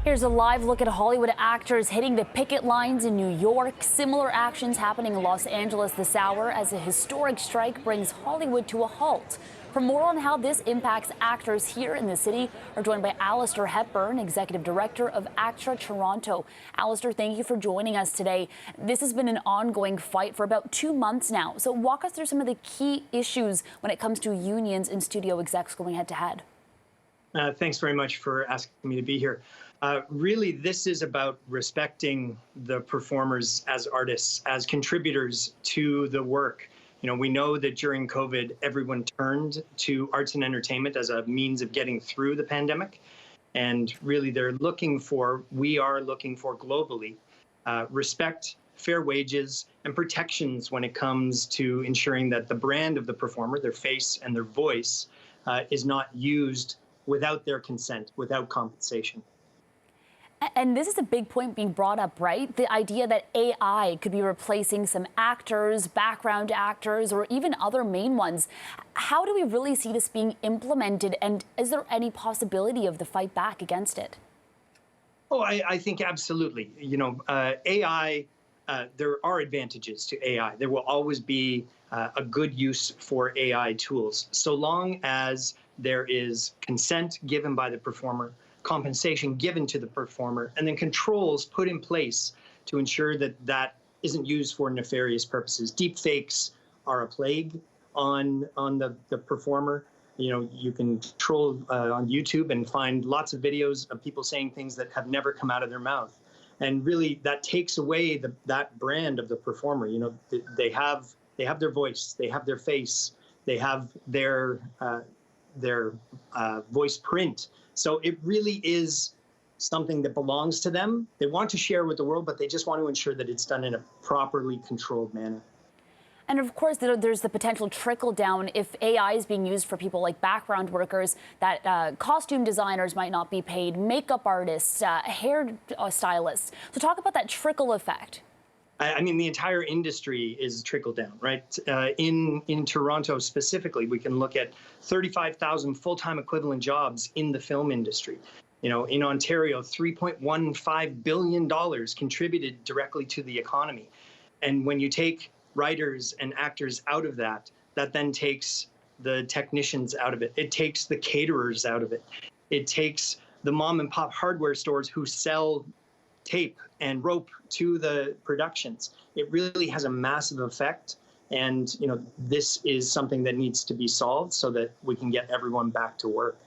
Here's a live look at Hollywood actors hitting the picket lines in New York. Similar actions happening in Los Angeles this hour as a historic strike brings Hollywood to a halt. For more on how this impacts actors here in the city, we're joined by Alistair Hepburn, Executive Director of ACTRA Toronto. Alistair, thank you for joining us today. This has been an ongoing fight for about 2 months now. So walk us through some of the key issues when it comes to unions and studio execs going head to head. Thanks very much for asking me to be here. Really, this is about respecting the performers as artists, as contributors to the work. You know, we know that during COVID, everyone turned to arts and entertainment as a means of getting through the pandemic. And really, we are looking for globally, respect, fair wages, and protections when it comes to ensuring that the brand of the performer, their face and their voice, is not used without their consent, without compensation. And this is a big point being brought up, right? The idea that AI could be replacing some actors, background actors, or even other main ones. How do we really see this being implemented? And is there any possibility of the fight back against it? Oh, I think absolutely. You know, AI, there are advantages to AI. There will always be a good use for AI tools, so long as there is consent given by the performer, compensation given to the performer, and then controls put in place to ensure that that isn't used for nefarious purposes. Deep fakes are a plague on the performer. You know, you can troll on YouTube and find lots of videos of people saying things that have never come out of their mouth. And really, that takes away that brand of the performer. You know, they have their voice, they have their face, they have their voice print. So it really is something that belongs to them. They want to share with the world, but they just want to ensure that it's done in a properly controlled manner. And of course, there's the potential trickle down if AI is being used for people like background workers, that costume designers might not be paid, makeup artists, hair stylists. So talk about that trickle effect. I mean, the entire industry is trickle down, right? In Toronto specifically, we can look at 35,000 full-time equivalent jobs in the film industry. You know, in Ontario, $3.15 billion contributed directly to the economy. And when you take writers and actors out of that, that then takes the technicians out of it. It takes the caterers out of it. It takes the mom and pop hardware stores who sell tape and rope to the productions. It really has a massive effect. And, you know, this is something that needs to be solved so that we can get everyone back to work.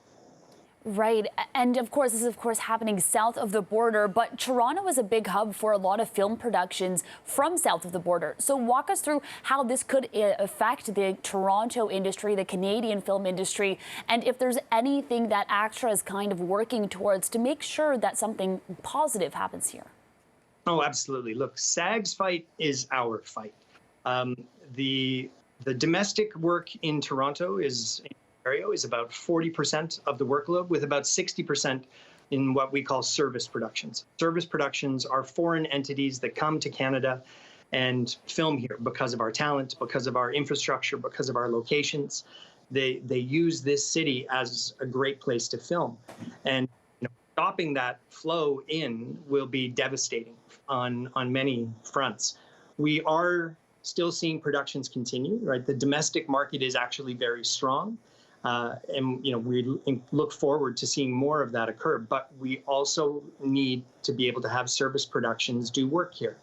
Right. And of course, this is, happening south of the border. But Toronto is a big hub for a lot of film productions from south of the border. So walk us through how this could affect the Toronto industry, the Canadian film industry, and if there's anything that ACTRA is kind of working towards to make sure that something positive happens here. Oh, absolutely. Look, SAG's fight is our fight. The domestic work in Toronto is about 40% of the workload, with about 60% in what we call service productions. Service productions are foreign entities that come to Canada and film here because of our talent, because of our infrastructure, because of our locations. They use this city as a great place to film. And stopping that flow in will be devastating on many fronts. We are still seeing productions continue, right? The domestic market is actually very strong. And we look forward to seeing more of that occur. But we also need to be able to have service productions do work here.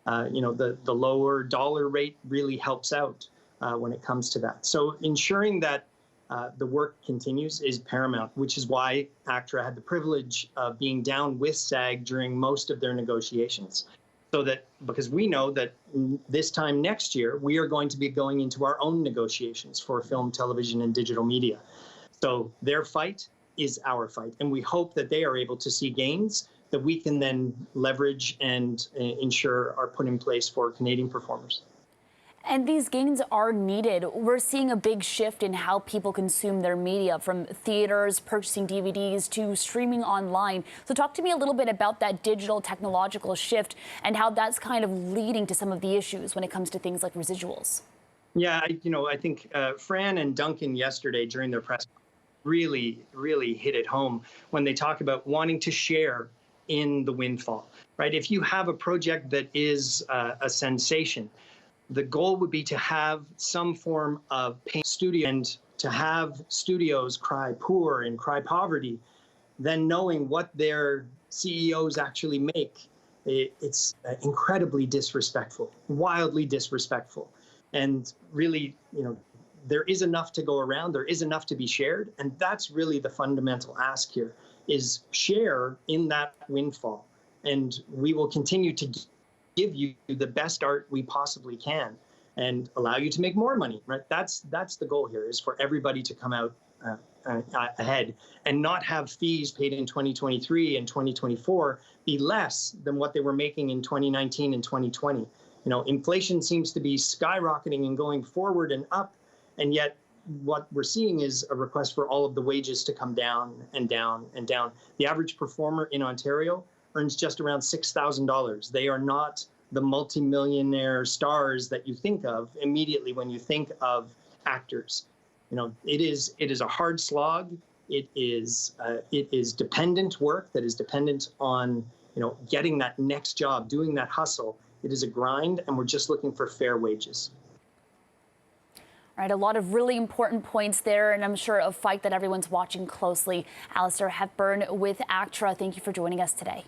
The lower dollar rate really helps out when it comes to that. So ensuring that the work continues is paramount, which is why ACTRA had the privilege of being down with SAG during most of their negotiations. So that, because we know that this time next year, we are going to be going into our own negotiations for film, television, and digital media. So their fight is our fight. And we hope that they are able to see gains that we can then leverage and ensure are put in place for Canadian performers. And these gains are needed. We're seeing a big shift in how people consume their media, from theaters, purchasing DVDs, to streaming online. So talk to me a little bit about that digital technological shift and how that's kind of leading to some of the issues when it comes to things like residuals. Yeah, I think Fran and Duncan yesterday during their press really hit it home when they talk about wanting to share in the windfall, right? If you have a project that is a sensation, the goal would be to have some form of paint studio and to have studios cry poor and cry poverty, then knowing what their CEOs actually make, it's incredibly disrespectful, wildly disrespectful. And really, there is enough to go around, there is enough to be shared, and that's really the fundamental ask here, is share in that windfall. And we will continue to give you the best art we possibly can and allow you to make more money, right? That's the goal here, is for everybody to come out ahead and not have fees paid in 2023 and 2024 be less than what they were making in 2019 and 2020. Inflation seems to be skyrocketing and going forward and up, and yet what we're seeing is a request for all of the wages to come down and down and down. The average performer in Ontario earns just around $6,000. They are not the multimillionaire stars that you think of immediately when you think of actors. It is a hard slog. It is dependent work that is dependent on getting that next job, doing that hustle. It is a grind, and we're just looking for fair wages. All right, a lot of really important points there, and I'm sure a fight that everyone's watching closely. Alistair Hepburn with ACTRA, thank you for joining us today.